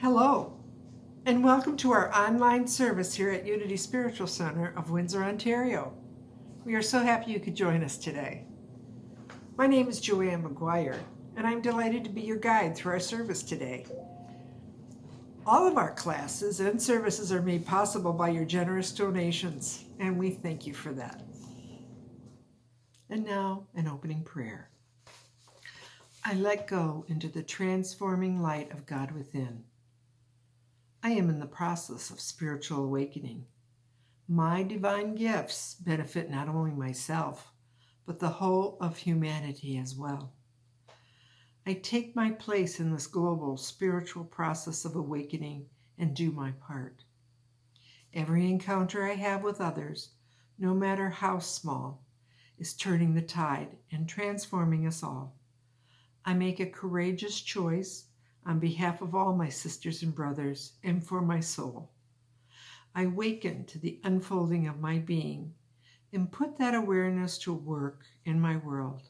Hello, and welcome to our online service here at Unity Spiritual Center of Windsor, Ontario. We are so happy you could join us today. My name is Joanne McGuire, and I'm delighted to be your guide through our service today. All of our classes and services are made possible by your generous donations, and we thank you for that. And now, an opening prayer. I let go into the transforming light of God within. I am in the process of spiritual awakening. My divine gifts benefit not only myself, but the whole of humanity as well. I take my place in this global spiritual process of awakening and do my part. Every encounter I have with others, no matter how small, is turning the tide and transforming us all. I make a courageous choice on behalf of all my sisters and brothers and for my soul. I awaken to the unfolding of my being and put that awareness to work in my world.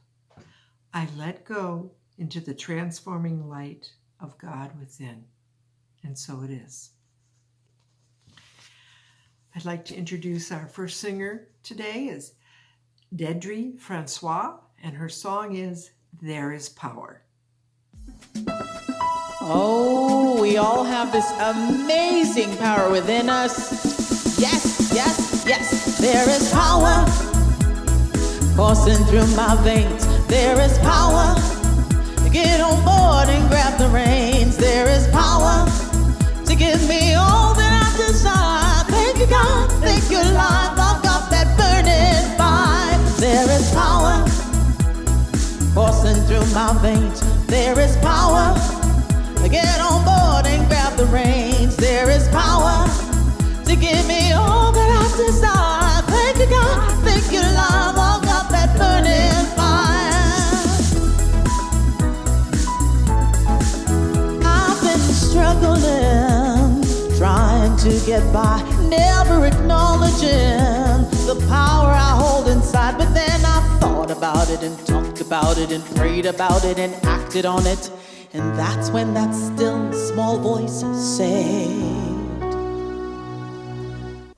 I let go into the transforming light of God within. And so it is. I'd like to introduce our first singer today is Dedrie Francois, and her song is There Is Power. Oh, we all have this amazing power within us. Yes, yes, yes. There is power coursing through my veins. There is power to get on board and grab the reins. There is power to give me all that I desire. Thank you, God. Thank you, Lord. I've got that burning fire. There is power coursing through my veins. There is power to get on board and grab the reins. There is power to give me all that I desire. Thank you, God. Thank you, love. I've got that burning fire. I've been struggling, trying to get by, never acknowledging the power I hold inside. But then I thought about it and talked about it and prayed about it and acted on it. And that's when that still small voice said,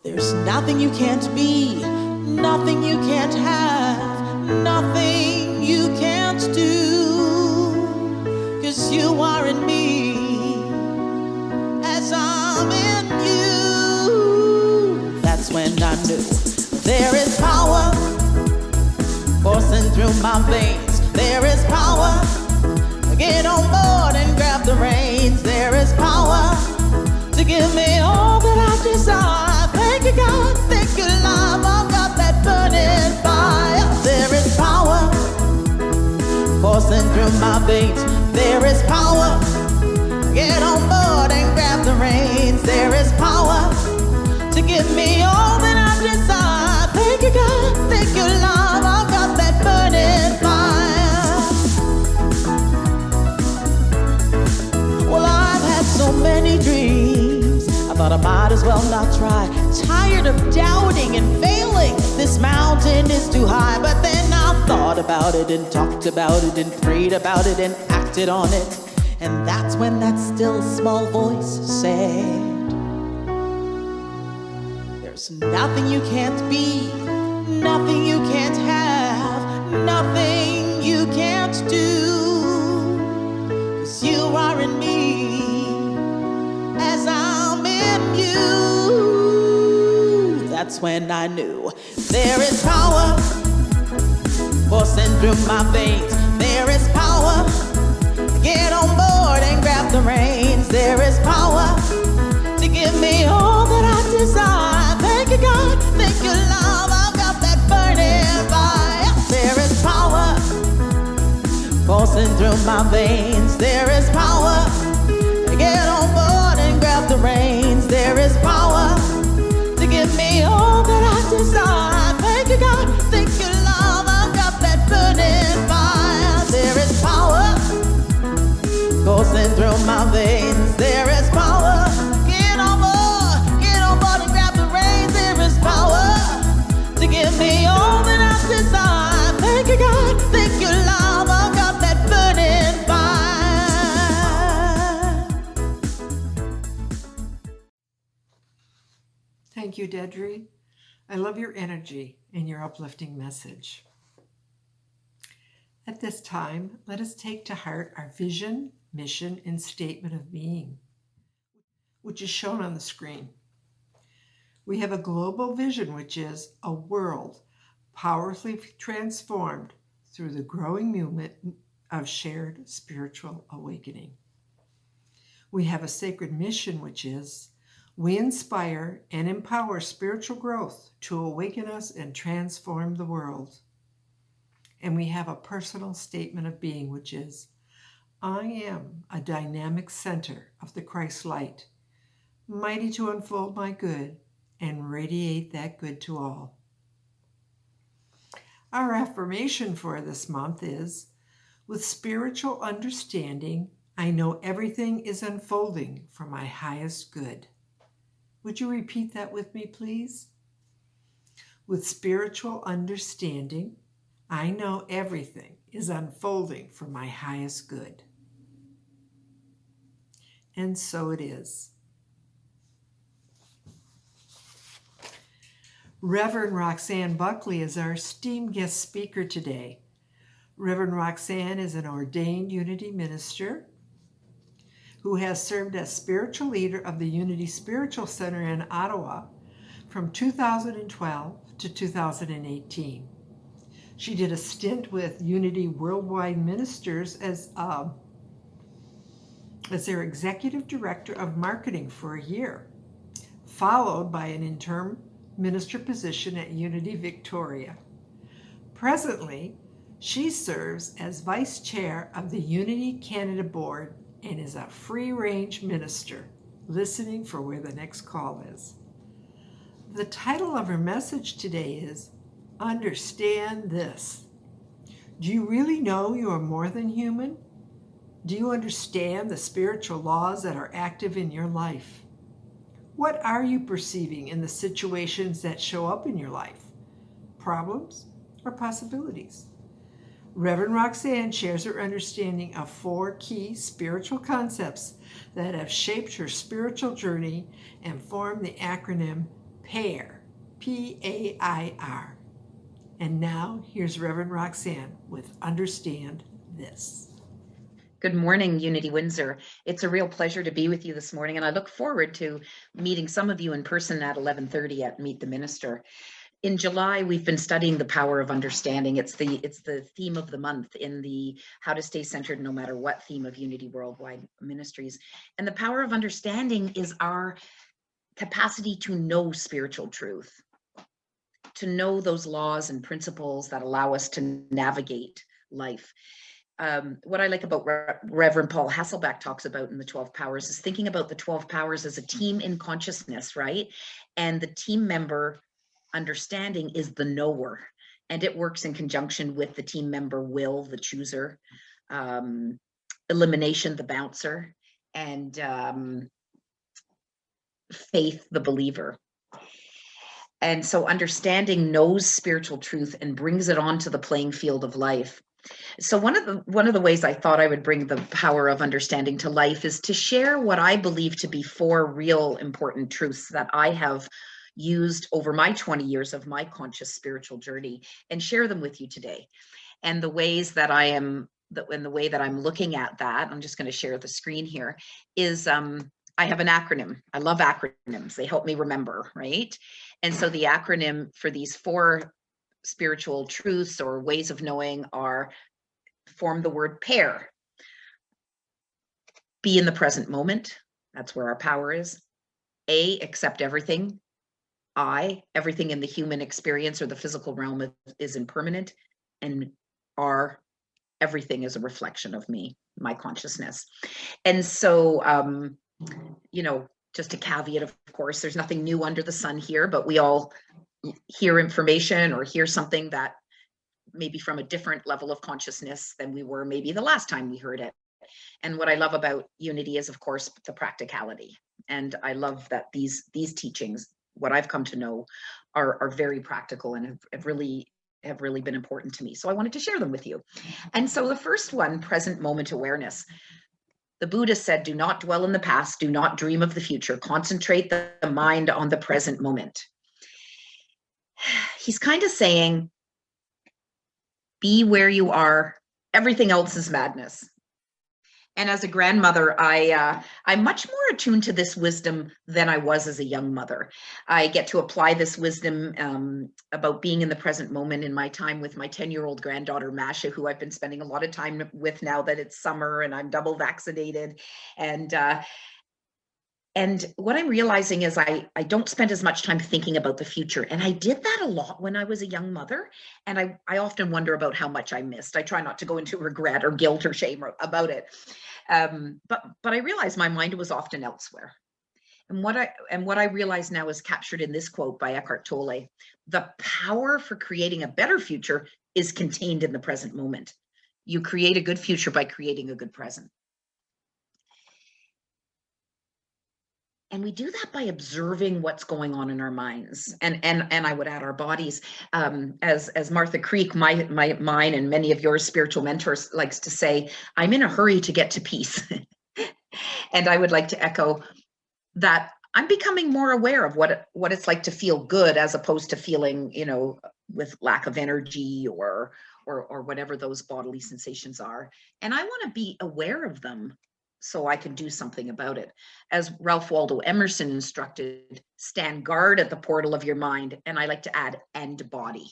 there's nothing you can't be, nothing you can't have, nothing you can't do, 'cause you are in me as I'm in you. That's when I knew there is power coursing through my veins. There is power. Get on board and grab the reins. There is power to give me all that I desire. Thank you, God. Thank you, love. I've got that burning fire. There is power coursing through my veins. There is power. Get on board and grab the reins. There is power to give me all that I desire. Thank you, God. Thank you, love. I've got that burning fire. So many dreams, I thought I might as well not try. Tired of doubting and failing, this mountain is too high. But then I thought about it and talked about it and prayed about it and acted on it. And that's when that still small voice said, there's nothing you can't be, nothing you can't have, nothing you can't do, 'cause you are in me as I'm in you. That's when I knew there is power coursing through my veins. There is power. Get on board and grab the reins. There is power to give me all that I desire. Thank you, God. Thank you, love. I've got that burning fire. There is power coursing through my veins. There is power. Get on board and grab the reins. There is power to give me all that I desire. Thank you, God. Thank you, love. I've got that burning fire. There is power coursing through my veins. There is power. Get on board and grab the reins. There is power to give me all that I desire. Thank you, God. Thank you, love. I've got that burning fire. Thank you, Dedrie. I love your energy and your uplifting message. At this time, let us take to heart our vision, mission, and statement of being, which is shown on the screen. We have a global vision, which is a world powerfully transformed through the growing movement of shared spiritual awakening. We have a sacred mission, which is we inspire and empower spiritual growth to awaken us and transform the world. And we have a personal statement of being, which is I am a dynamic center of the Christ light, mighty to unfold my good and radiate that good to all. Our affirmation for this month is, with spiritual understanding, I know everything is unfolding for my highest good. Would you repeat that with me, please? With spiritual understanding, I know everything is unfolding for my highest good. And so it is. Reverend Roxanne Buckley is our esteemed guest speaker today. Reverend Roxanne is an ordained Unity minister who has served as spiritual leader of the Unity Spiritual Center in Ottawa from 2012 to 2018. She did a stint with Unity Worldwide Ministers as their executive director of marketing for a year, followed by an interim minister position at Unity Victoria. Presently, she serves as vice chair of the Unity Canada Board and is a free-range minister, listening for where the next call is. The title of her message today is Understand This. Do you really know you are more than human? Do you understand the spiritual laws that are active in your life? What are you perceiving in the situations that show up in your life? Problems or possibilities? Reverend Roxanne shares her understanding of 4 key spiritual concepts that have shaped her spiritual journey and form the acronym PAIR, P-A-I-R. And now, here's Reverend Roxanne with Understand This. Good morning, Unity Windsor. It's a real pleasure to be with you this morning, and I look forward to meeting some of you in person at 11:30 at Meet the Minister. In July, we've been studying the power of understanding. It's the theme of the month in the How to Stay Centered No Matter What theme of Unity Worldwide Ministries. And the power of understanding is our capacity to know spiritual truth, to know those laws and principles that allow us to navigate life. What I like about Reverend Paul Hasselbeck talks about in the 12 powers is thinking about the 12 powers as a team in consciousness, right? And the team member understanding is the knower, and it works in conjunction with the team member will, the chooser, elimination, the bouncer, and faith, the believer. And so understanding knows spiritual truth and brings it onto the playing field of life. So one of the ways I thought I would bring the power of understanding to life is to share what I believe to be 4 real important truths that I have used over my 20 years of my conscious spiritual journey and share them with you today. And the ways that and the way that I'm looking at that, I'm just going to share the screen here, is I have an acronym. I love acronyms. They help me remember, right? And so the acronym for these 4 spiritual truths or ways of knowing form the word PAIR. Be in the present moment. That's where our power is. A, accept everything. I, everything in the human experience or the physical realm is impermanent. And R, everything is a reflection of me, my consciousness. And so, just a caveat, of course, there's nothing new under the sun here, but we all hear information or hear something that maybe from a different level of consciousness than we were maybe the last time we heard it. And what I love about Unity is, of course, the practicality. And I love that these teachings, what I've come to know, are very practical and have really been important to me. So I wanted to share them with you. And so the first one, present moment awareness. The Buddha said, do not dwell in the past, do not dream of the future, concentrate the mind on the present moment. He's kind of saying, be where you are, everything else is madness. And as a grandmother, I'm much more attuned to this wisdom than I was as a young mother. I get to apply this wisdom about being in the present moment in my time with my 10-year-old granddaughter, Masha, who I've been spending a lot of time with now that it's summer and I'm double vaccinated. And what I'm realizing is I don't spend as much time thinking about the future. And I did that a lot when I was a young mother. And I often wonder about how much I missed. I try not to go into regret or guilt or shame about it. But I realized my mind was often elsewhere. And what I realize now is captured in this quote by Eckhart Tolle: the power for creating a better future is contained in the present moment. You create a good future by creating a good present. And we do that by observing what's going on in our minds, and I would add our bodies. As Martha Creek, mine and many of your spiritual mentors likes to say, I'm in a hurry to get to peace. And I would like to echo that. I'm becoming more aware of what it's like to feel good, as opposed to feeling, with lack of energy or whatever those bodily sensations are. And I want to be aware of them so I can do something about it. As Ralph Waldo Emerson instructed, stand guard at the portal of your mind, and I like to add, and body.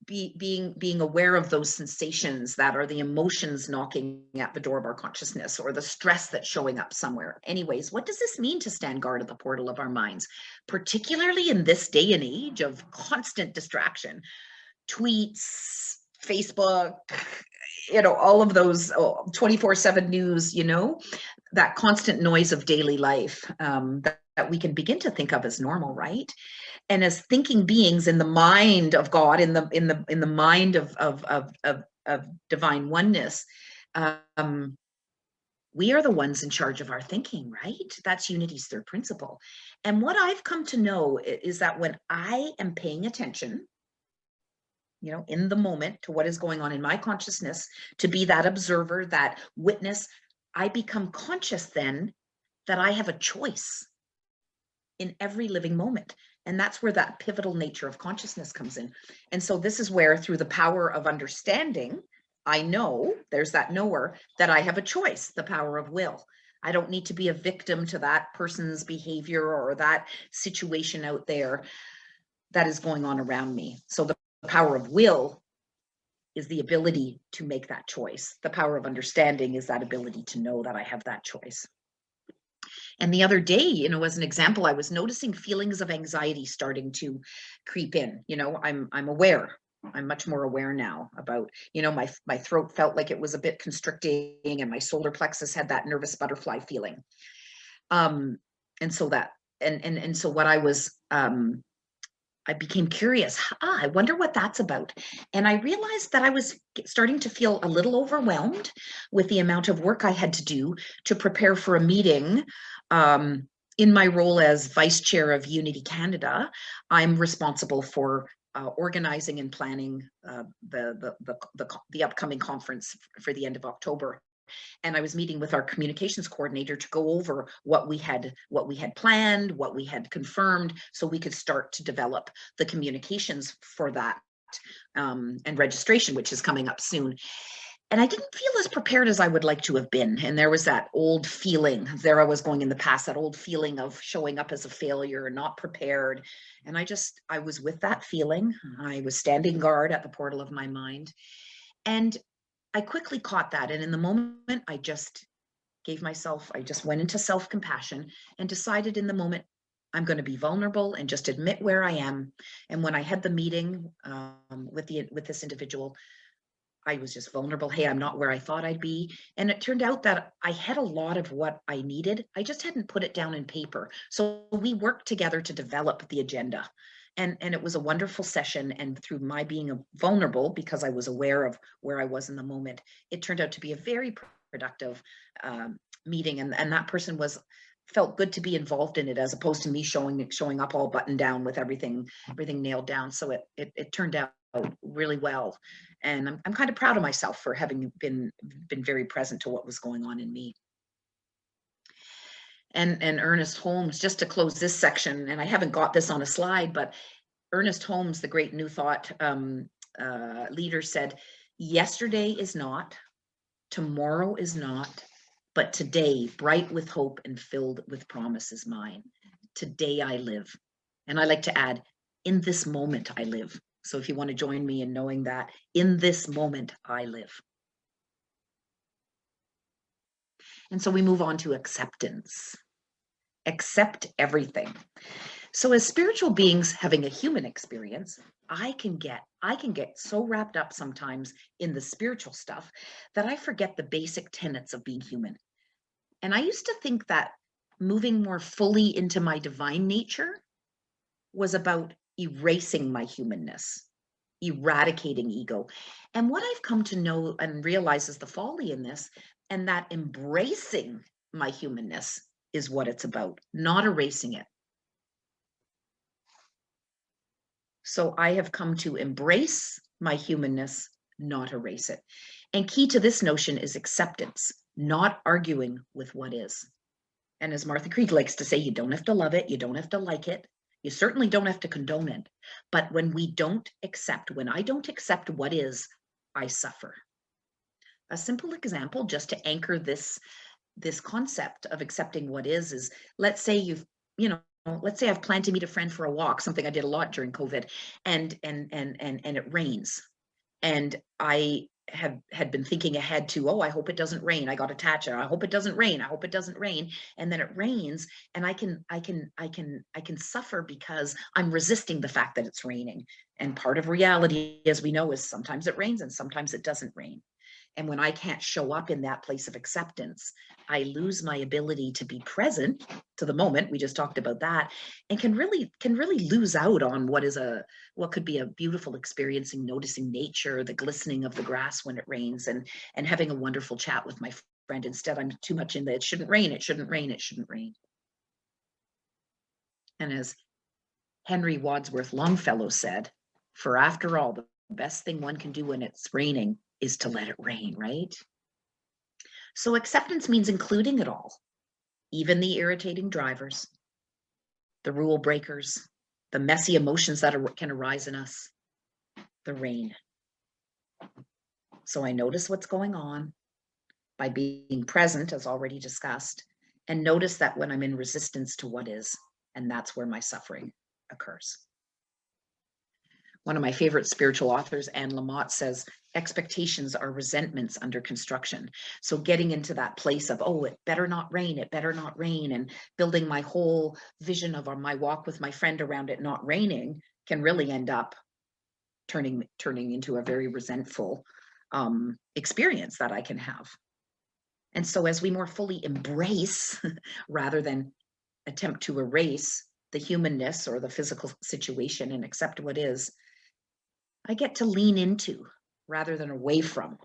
Being aware of those sensations that are the emotions knocking at the door of our consciousness, or the stress that's showing up somewhere. Anyways, what does this mean to stand guard at the portal of our minds, particularly in this day and age of constant distraction? Tweets, Facebook, all of those 24/7 news, that constant noise of daily life that we can begin to think of as normal, right? And as thinking beings in the mind of God, in the mind of divine oneness, we are the ones in charge of our thinking, right? That's Unity's third principle. And what I've come to know is that when I am paying attention, in the moment, to what is going on in my consciousness, to be that observer, that witness, I become conscious then that I have a choice in every living moment. And that's where that pivotal nature of consciousness comes in. And so this is where, through the power of understanding, I know, there's that knower, that I have a choice, the power of will. I don't need to be a victim to that person's behavior or that situation out there that is going on around me. So the power of will is the ability to make that choice. The power of understanding is that ability to know that I have that choice. And the other day, as an example, I was noticing feelings of anxiety starting to creep in. I'm aware. I'm much more aware now about, my throat felt like it was a bit constricting, and my solar plexus had that nervous butterfly feeling. And so what I became curious. I wonder what that's about. And I realized that I was starting to feel a little overwhelmed with the amount of work I had to do to prepare for a meeting. In my role as Vice Chair of Unity Canada, I'm responsible for organizing and planning the upcoming conference for the end of October. And I was meeting with our communications coordinator to go over what we had planned, what we had confirmed, so we could start to develop the communications for that and registration, which is coming up soon. And I didn't feel as prepared as I would like to have been. And there was that old feeling, there I was going in the past, that old feeling of showing up as a failure, not prepared. And I was with that feeling. I was standing guard at the portal of my mind. And I quickly caught that. And in the moment, I just went into self-compassion and decided in the moment, I'm going to be vulnerable and just admit where I am. And when I had the meeting with this individual, I was just vulnerable. Hey, I'm not where I thought I'd be. And it turned out that I had a lot of what I needed. I just hadn't put it down in paper. So we worked together to develop the agenda. And it was a wonderful session. And through my being vulnerable, because I was aware of where I was in the moment, it turned out to be a very productive meeting. And that person felt good to be involved in it, as opposed to me showing up all buttoned down with everything nailed down. So it turned out really well. And I'm kind of proud of myself for having been very present to what was going on in me. And Ernest Holmes, just to close this section, and I haven't got this on a slide, but Ernest Holmes, the great New Thought leader, said, yesterday is not, tomorrow is not, but today, bright with hope and filled with promise is mine. Today I live. And I like to add, in this moment I live. So if you want to join me in knowing that, in this moment I live. And so we move on to acceptance. Accept everything. So as spiritual beings having a human experience, I can get so wrapped up sometimes in the spiritual stuff that I forget the basic tenets of being human. And I used to think that moving more fully into my divine nature was about erasing my humanness, eradicating ego. And what I've come to know and realize is the folly in this, and that embracing my humanness is what it's about, not erasing it. So I have come to embrace my humanness, not erase it. And key to this notion is acceptance, not arguing with what is. And as Martha Krieg likes to say, you don't have to love it, you don't have to like it, you certainly don't have to condone it. But when I don't accept what is, I suffer. A simple example, just to anchor this concept of accepting what is let's say let's say I've planned to meet a friend for a walk, something I did a lot during COVID, and it rains. And I had been thinking ahead to, I hope it doesn't rain. I got attached. I hope it doesn't rain. I hope it doesn't rain. And then it rains, and I can suffer because I'm resisting the fact that it's raining. And part of reality, as we know, is sometimes it rains and sometimes it doesn't rain. And when I can't show up in that place of acceptance, I lose my ability to be present to the moment. We just talked about that, and can really lose out on what could be a beautiful experiencing, noticing nature, the glistening of the grass when it rains, and having a wonderful chat with my friend. Instead, I'm too much in the it shouldn't rain, it shouldn't rain, it shouldn't rain. And as Henry Wadsworth Longfellow said, for after all, the best thing one can do when it's raining is to let it rain, right? So acceptance means including it all, even the irritating drivers, the rule breakers, the messy emotions that can arise in us, the rain. So I notice what's going on by being present, as already discussed, and notice that when I'm in resistance to what is, and that's where my suffering occurs. One of my favorite spiritual authors, Anne Lamott, says, expectations are resentments under construction. So getting into that place of, it better not rain, and building my whole vision of my walk with my friend around it not raining can really end up turning into a very resentful experience that I can have. And so as we more fully embrace, rather than attempt to erase the humanness or the physical situation and accept what is, I get to lean into rather than away from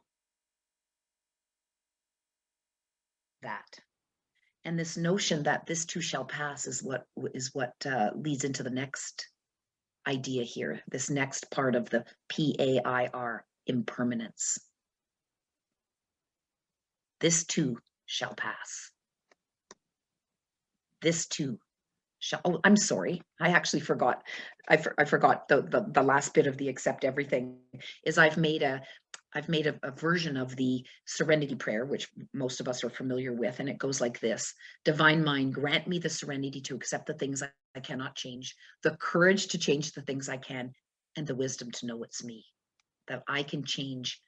that. And this notion that this too shall pass is what leads into the next idea here, this next part of the PAIR, impermanence. This too shall pass. This too shall, I'm sorry, I actually forgot. I forgot the last bit of the accept everything is I've made a version of the Serenity Prayer, which most of us are familiar with, and it goes like this: Divine Mind, grant me the serenity to accept the things I cannot change, the courage to change the things I can, and the wisdom to know it's me, that I can change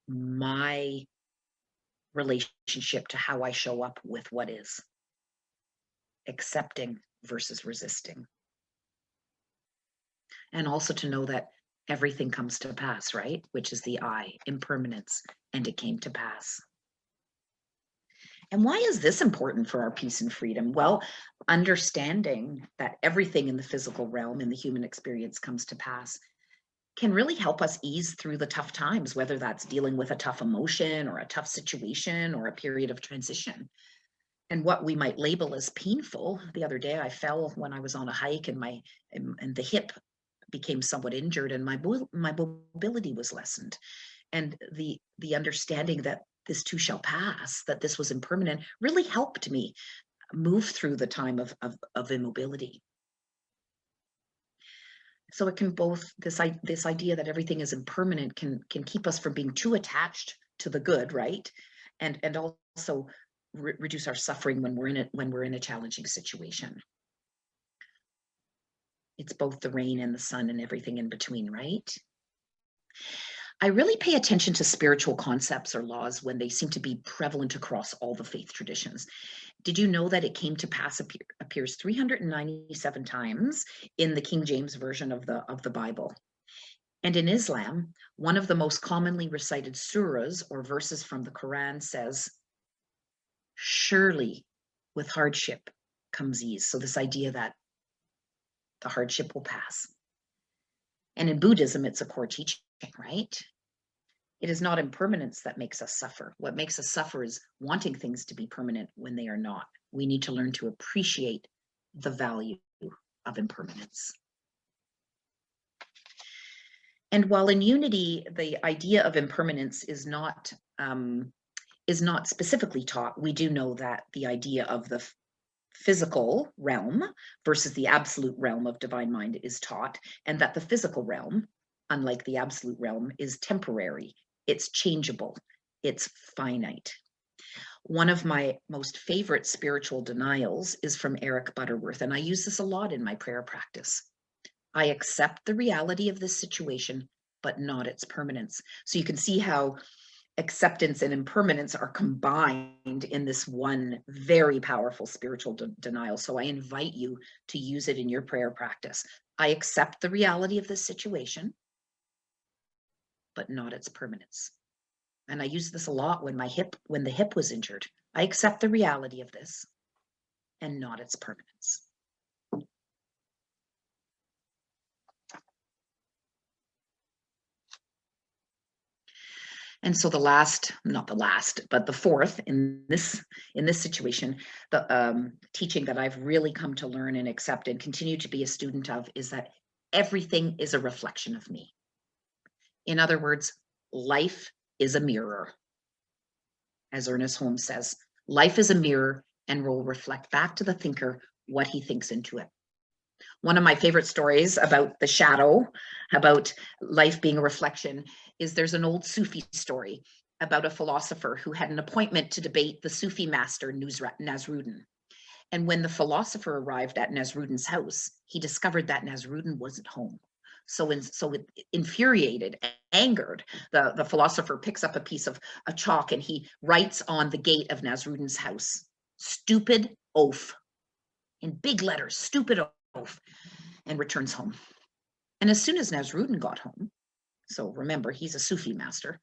my relationship to how I show up with what is. Accepting versus resisting. And also to know that everything comes to pass, right? Which is the I, impermanence, and it came to pass. And why is this important for our peace and freedom? Well, understanding that everything in the physical realm, in the human experience, comes to pass can really help us ease through the tough times, whether that's dealing with a tough emotion or a tough situation or a period of transition. And what we might label as painful. The other day I fell when I was on a hike, and the hip became somewhat injured, and my mobility was lessened. And the understanding that this too shall pass, that this was impermanent, really helped me move through the time of immobility. So it can both, this idea that everything is impermanent can keep us from being too attached to the good, right? And also reduce our suffering when we're in a challenging situation. It's both the rain and the sun and everything in between, right? I really pay attention to spiritual concepts or laws when they seem to be prevalent across all the faith traditions. Did you know that it came to pass appears 397 times in the King James Version of the Bible? And in Islam, one of the most commonly recited surahs or verses from the Quran says, "Surely with hardship comes ease." So this idea that the hardship will pass. And in Buddhism, it's a core teaching, right? It is not impermanence that makes us suffer. What makes us suffer is wanting things to be permanent when they are not. We need to learn to appreciate the value of impermanence. And while in unity, the idea of impermanence is not specifically taught, we do know that the idea of the physical realm versus the absolute realm of divine mind is taught, and that the physical realm, unlike the absolute realm, is temporary, it's changeable, it's finite. One of my most favorite spiritual denials is from Eric Butterworth, and I use this a lot in my prayer practice. I accept the reality of this situation, but not its permanence. So you can see how acceptance and impermanence are combined in this one very powerful spiritual denial. So I invite you to use it in your prayer practice. I accept the reality of this situation, but not its permanence. And I use this a lot when the hip was injured. I accept the reality of this and not its permanence. And so the fourth in this situation, the teaching that I've really come to learn and accept and continue to be a student of is that everything is a reflection of me. In other words, life is a mirror. As Ernest Holmes says, life is a mirror and will reflect back to the thinker what he thinks into it. One of my favorite stories about the shadow, about life being a reflection, is there's an old Sufi story about a philosopher who had an appointment to debate the Sufi master Nasruddin. And when the philosopher arrived at Nasruddin's house, he discovered that Nasruddin wasn't home. So infuriated, angered, the philosopher picks up a piece of a chalk and he writes on the gate of Nasruddin's house, "Stupid oaf," in big letters, "Stupid oaf," and returns home. And as soon as Nasruddin got home, so remember, he's a Sufi master,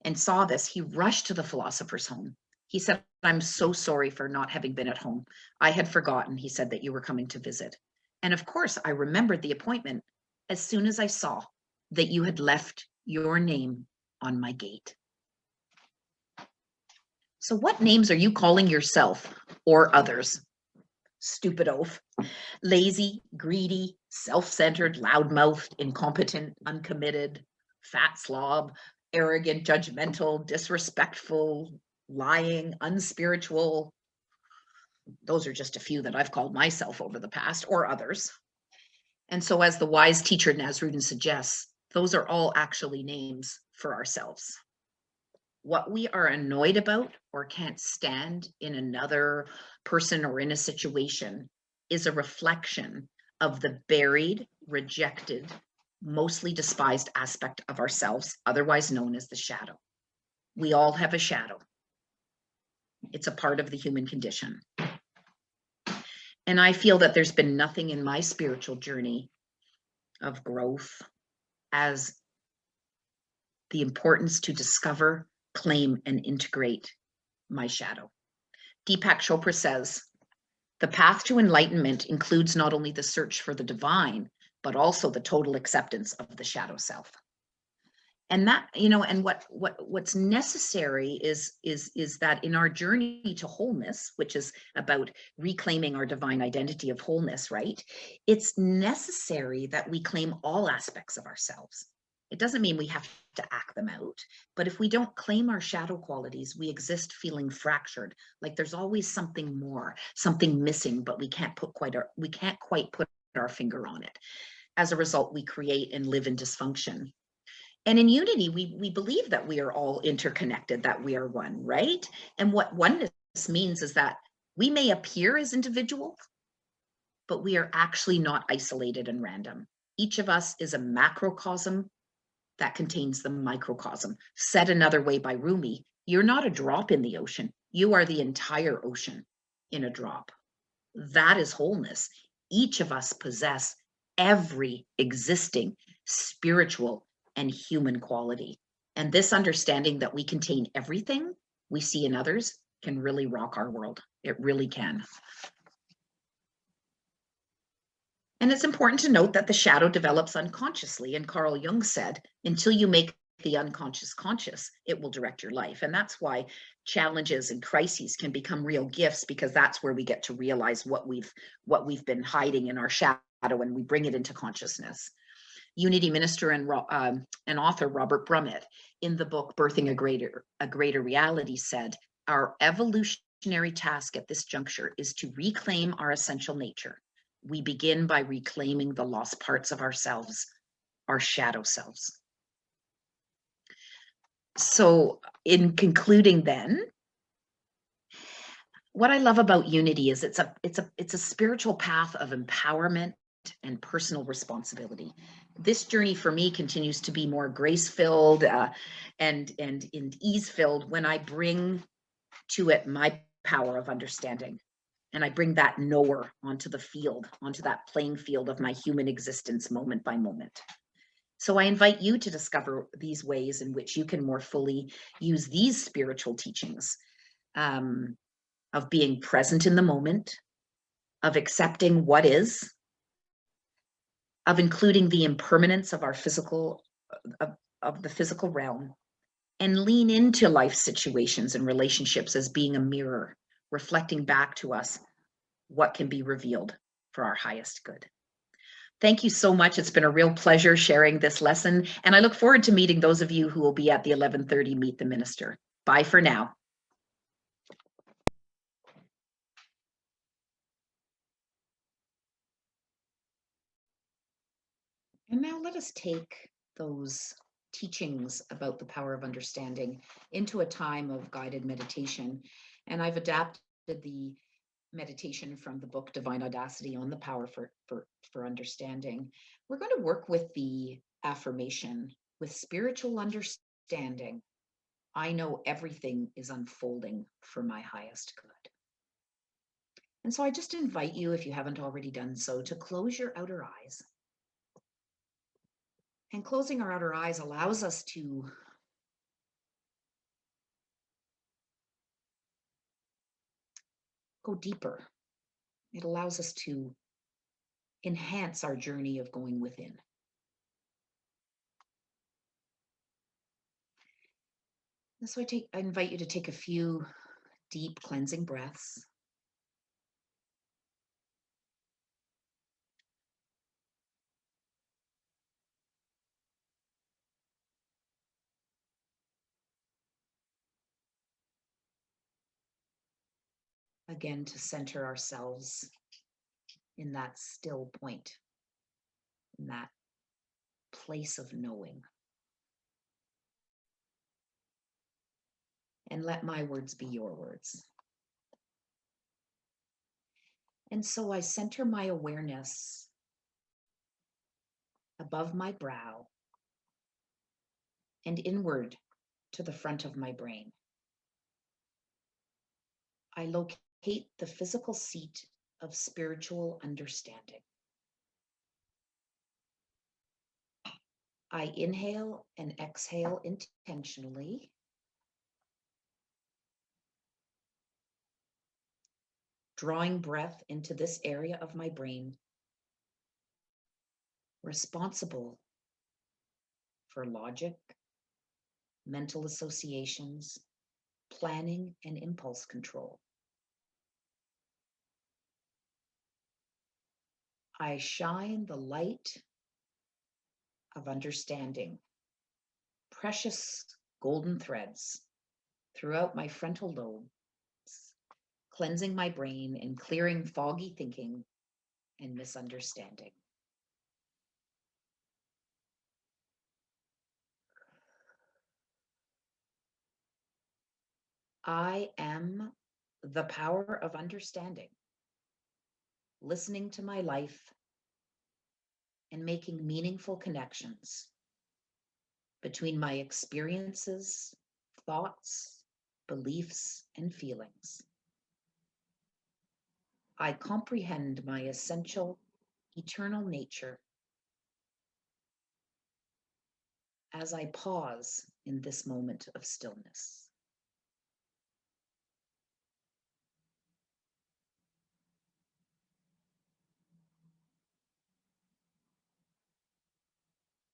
and saw this, he rushed to the philosopher's home. He said, "I'm so sorry for not having been at home. I had forgotten," he said, "that you were coming to visit. And of course, I remembered the appointment as soon as I saw that you had left your name on my gate." So what names are you calling yourself or others? Stupid oaf, lazy, greedy, self-centered, loudmouthed, incompetent, uncommitted, fat slob, arrogant, judgmental, disrespectful, lying, unspiritual. Those are just a few that I've called myself over the past, or others. And so as the wise teacher Nasruddin suggests, those are all actually names for ourselves. What we are annoyed about or can't stand in another person or in a situation is a reflection of the buried, rejected, mostly despised aspect of ourselves, otherwise known as the shadow. We all have a shadow. It's a part of the human condition. And I feel that there's been nothing in my spiritual journey of growth as the importance to discover, claim, and integrate my shadow. Deepak Chopra says, "The path to enlightenment includes not only the search for the divine, but also the total acceptance of the shadow self." And that, you know, and what's necessary is that in our journey to wholeness, which is about reclaiming our divine identity of wholeness, right? It's necessary that we claim all aspects of ourselves. It doesn't mean we have to act them out, but if we don't claim our shadow qualities, we exist feeling fractured, like there's always something more, something missing, but we can't quite put our finger on it. As a result, we create and live in dysfunction. And in unity, we believe that we are all interconnected, that we are one, right? And what oneness means is that we may appear as individuals, but we are actually not isolated and random. Each of us is a macrocosm that contains the microcosm. Said another way by Rumi, you're not a drop in the ocean. You are the entire ocean in a drop. That is wholeness. Each of us possess every existing spiritual and human quality. And this understanding that we contain everything we see in others can really rock our world. It really can. And it's important to note that the shadow develops unconsciously. And Carl Jung said, until you make the unconscious conscious, it will direct your life. And that's why challenges and crises can become real gifts, because that's where we get to realize what we've been hiding in our shadow, and we bring it into consciousness. Unity minister and author Robert Brummett, in the book Birthing a Greater Reality, said, our evolutionary task at this juncture is to reclaim our essential nature. We begin by reclaiming the lost parts of ourselves, our shadow selves. So in concluding then, what I love about unity is it's a spiritual path of empowerment and personal responsibility. This journey for me continues to be more grace-filled and ease-filled when I bring to it my power of understanding. And I bring that knower onto the field, onto that playing field of my human existence moment by moment. So I invite you to discover these ways in which you can more fully use these spiritual teachings of being present in the moment, of accepting what is, of including the impermanence of our physical, of the physical realm, and lean into life situations and relationships as being a mirror, reflecting back to us what can be revealed for our highest good. Thank you so much. It's been a real pleasure sharing this lesson, and I look forward to meeting those of you who will be at the 11:30 Meet the Minister. Bye for now. And now let us take those teachings about the power of understanding into a time of guided meditation. And I've adapted the meditation from the book Divine Audacity on the power for understanding. We're going to work with the affirmation, with spiritual understanding, I know everything is unfolding for my highest good. And so I just invite you, if you haven't already done so, to close your outer eyes. And closing our outer eyes allows us to go deeper. It allows us to enhance our journey of going within. And so I invite you to take a few deep cleansing breaths. Again, to center ourselves in that still point, in that place of knowing. And let my words be your words. And so I center my awareness above my brow and inward to the front of my brain. I locate the physical seat of spiritual understanding. I inhale and exhale intentionally. Drawing breath into this area of my brain, responsible for logic, mental associations, planning, and impulse control. I shine the light of understanding, precious golden threads throughout my frontal lobes, cleansing my brain and clearing foggy thinking and misunderstanding. I am the power of understanding, listening to my life and making meaningful connections between my experiences, thoughts, beliefs, and feelings. I comprehend my essential, eternal nature as I pause in this moment of stillness.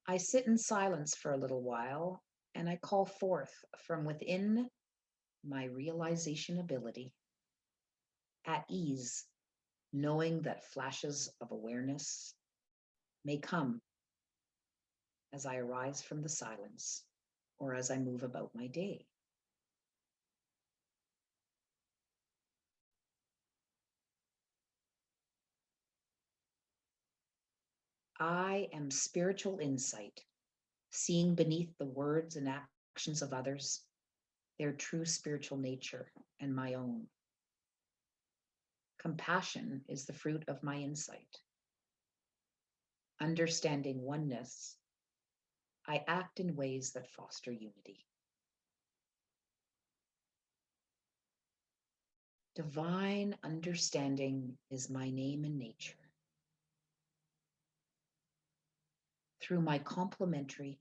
I sit in silence for a little while, and I call forth from within my realization ability, at ease, knowing that flashes of awareness may come as I arise from the silence or as I move about my day. I am spiritual insight, seeing beneath the words and actions of others, their true spiritual nature and my own. Compassion is the fruit of my insight. Understanding oneness, I act in ways that foster unity. Divine understanding is my name and nature. Through my complementary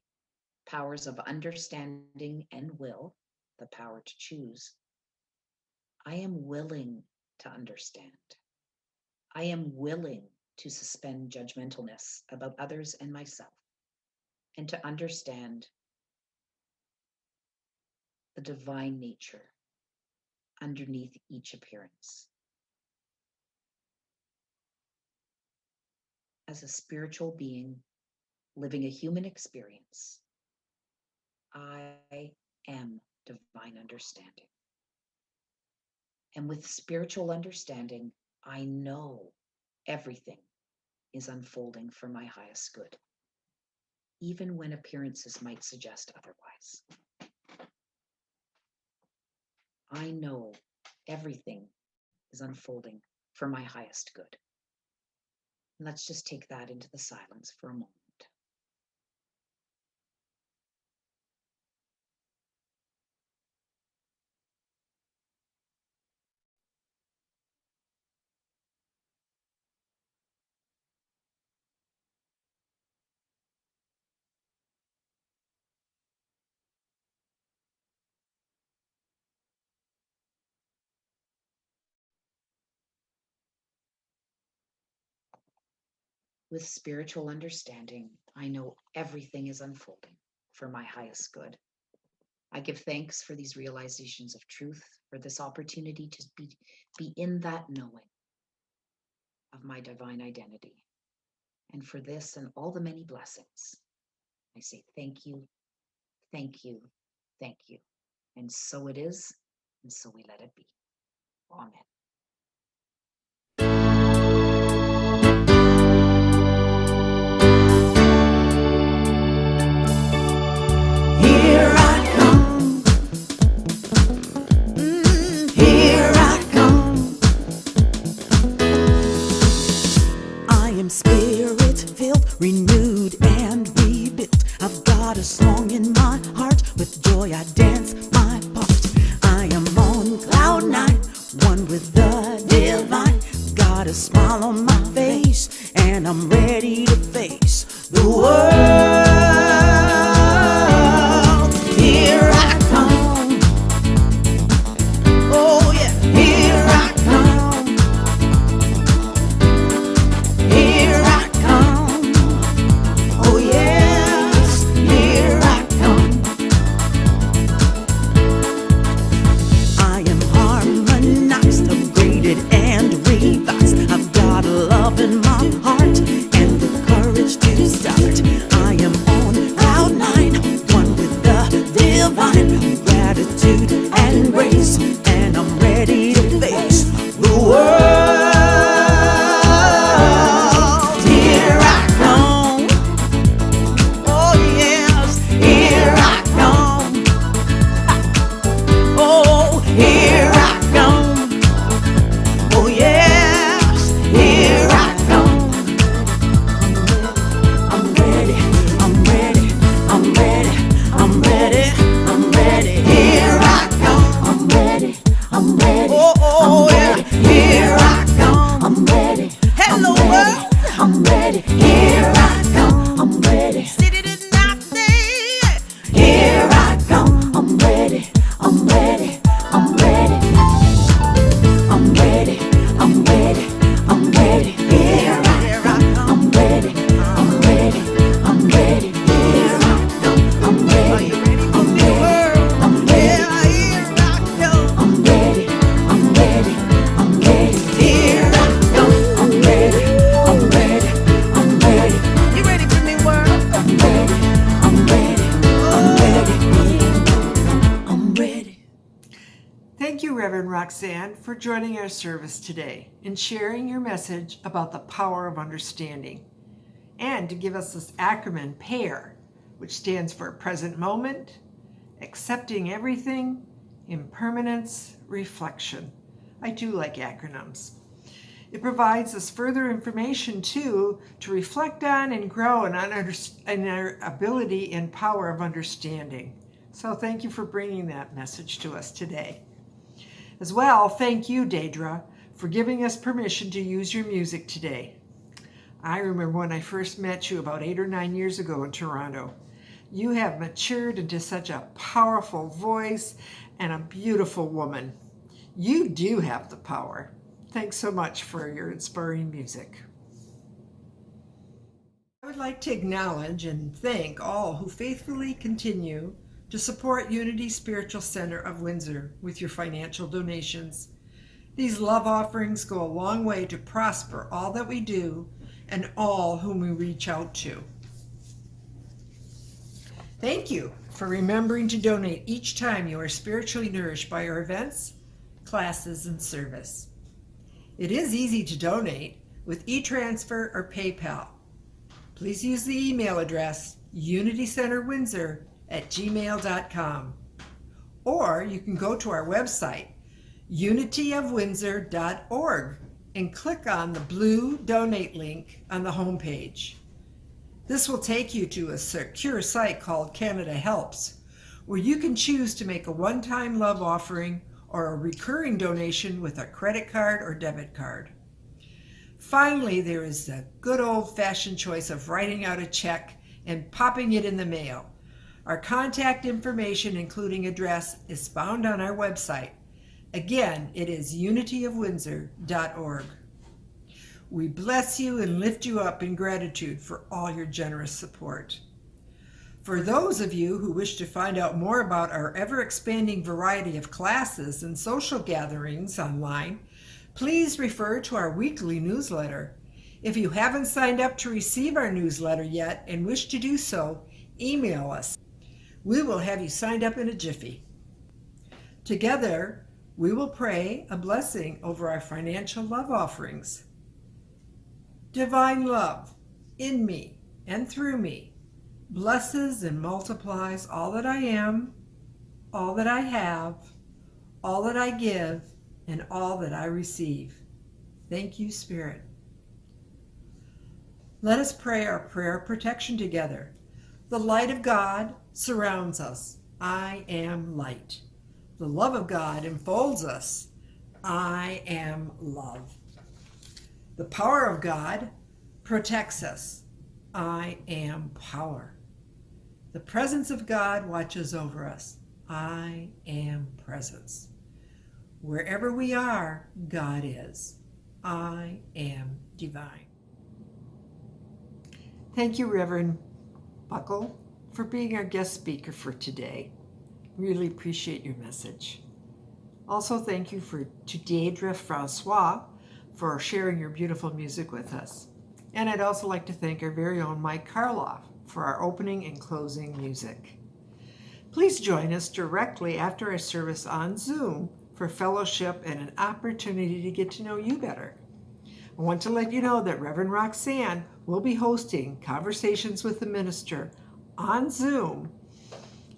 powers of understanding and will, the power to choose, I am willing to understand. I am willing to suspend judgmentalness about others and myself, and to understand the divine nature underneath each appearance. As a spiritual being living a human experience, I am divine understanding. And with spiritual understanding, I know everything is unfolding for my highest good, even when appearances might suggest otherwise. I know everything is unfolding for my highest good. Let's just take that into the silence for a moment. With spiritual understanding, I know everything is unfolding for my highest good. I give thanks for these realizations of truth, for this opportunity to be in that knowing of my divine identity. And for this and all the many blessings, I say thank you, thank you, thank you. And so it is, and so we let it be. Amen. Renewed and rebuilt. I've got a song in my heart. With joy I dance my part. I am on cloud nine, one with the divine. Got a smile on my face, and I'm ready to face the world. Here I come. Oh yeah, here I come. Here I come. Oh yes, here I come. Thank you, Reverend Roxanne, for joining our service today and sharing your message about the power of understanding, and to give us this acronym PAIR, which stands for present moment, accepting everything, impermanence, reflection. I do like acronyms. It provides us further information too to reflect on and grow in our ability and power of understanding. So thank you for bringing that message to us today. As well, thank you, Deidrey, for giving us permission to use your music today. I remember when I first met you about 8 or 9 years ago in Toronto. You have matured into such a powerful voice and a beautiful woman. You do have the power. Thanks so much for your inspiring music. I would like to acknowledge and thank all who faithfully continue to support Unity Spiritual Center of Windsor with your financial donations. These love offerings go a long way to prosper all that we do and all whom we reach out to. Thank you for remembering to donate each time you are spiritually nourished by our events, classes, and service. It is easy to donate with e-transfer or PayPal. Please use the email address unitycenterwindsor@gmail.com, or you can go to our website unityofwindsor.org and click on the blue donate link on the homepage. This will take you to a secure site called Canada Helps, where you can choose to make a one-time love offering or a recurring donation with a credit card or debit card. Finally, there is the good old-fashioned choice of writing out a check and popping it in the mail. Our contact information, including address, is found on our website. Again, it is unityofwindsor.org. We bless you and lift you up in gratitude for all your generous support. For those of you who wish to find out more about our ever-expanding variety of classes and social gatherings online, please refer to our weekly newsletter. If you haven't signed up to receive our newsletter yet and wish to do so, email us. We will have you signed up in a jiffy. Together, we will pray a blessing over our financial love offerings. Divine love in me and through me blesses and multiplies all that I am, all that I have, all that I give, and all that I receive. Thank you, Spirit. Let us pray our prayer of protection together. The light of God surrounds us. I am light. The love of God enfolds us. I am love. The power of God protects us. I am power. The presence of God watches over us. I am presence. Wherever we are, God is. I am divine. Thank you, Reverend Buckle, for being our guest speaker for today. Really appreciate your message. Also, thank you to Dedrie Francois for sharing your beautiful music with us. And I'd also like to thank our very own Mike Karloff for our opening and closing music. Please join us directly after our service on Zoom for fellowship and an opportunity to get to know you better. I want to let you know that Reverend Roxanne will be hosting Conversations with the Minister on Zoom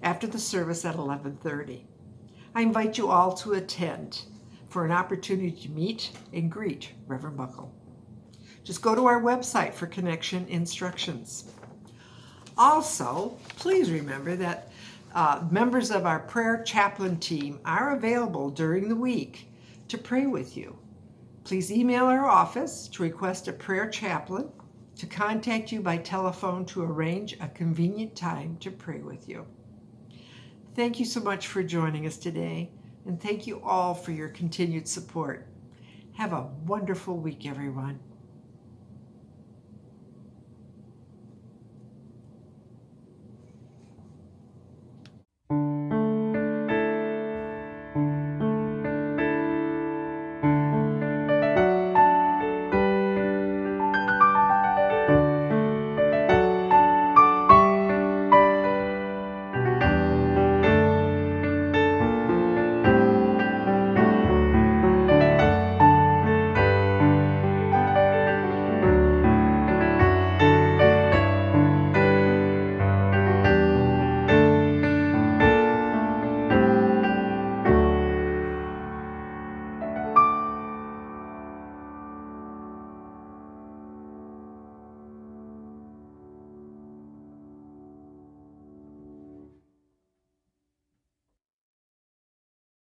after the service at 11:30. I invite you all to attend for an opportunity to meet and greet Reverend Buckle. Just go to our website for connection instructions. Also, please remember that members of our prayer chaplain team are available during the week to pray with you. Please email our office to request a prayer chaplain to contact you by telephone to arrange a convenient time to pray with you. Thank you so much for joining us today, and thank you all for your continued support. Have a wonderful week, everyone.